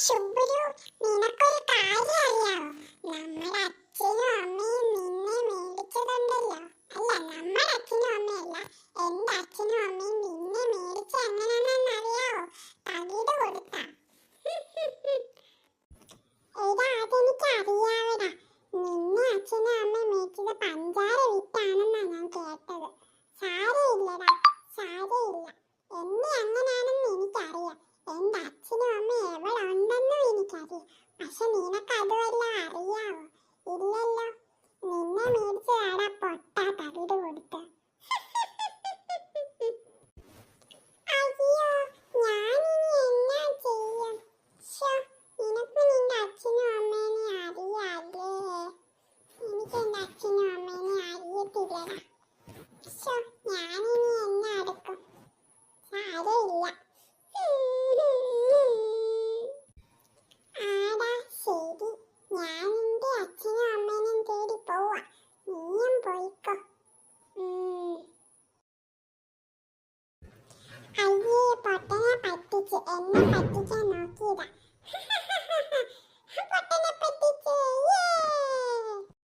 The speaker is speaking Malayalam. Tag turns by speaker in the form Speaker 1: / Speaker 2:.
Speaker 1: ശുഭ്രു, നിനക്കൊരു കാര്യം അറിയാവോ? നമ്മുടെ അച്ഛനും അമ്മയും നിന്നെ മേടിച്ചതുണ്ടല്ലോ. അല്ല, നമ്മുടെ അച്ഛനും അമ്മയല്ല, എന്റെ അച്ഛനും അമ്മയും നിന്നെ മേടിച്ച എങ്ങനെയാണെന്ന് അറിയാവോ? തകിട് കൊടുത്താ. എടാ, അതെനിക്ക് അറിയാവടാ. നിന്നെ അച്ഛനും അമ്മയും മേടിച്ചത് പഞ്ചാര വിറ്റാണെന്നാ ഞാൻ കേട്ടത്. സാരമില്ലടാ, സാരമില്ല. എന്നെ അങ്ങനെയാണെന്ന് എനിക്കറിയാം. എന്റെ അച്ഛനും അമ്മയും എവിടെ ഉണ്ടെന്നും എനിക്കറിയാം. പക്ഷെ നിനക്ക് അതുവല്ല അറിയാവോ? ഇല്ലല്ലോ. നിന്നെ മേടിച്ചതാടാ പൊട്ടാ തകിട് കൊടുത്ത്.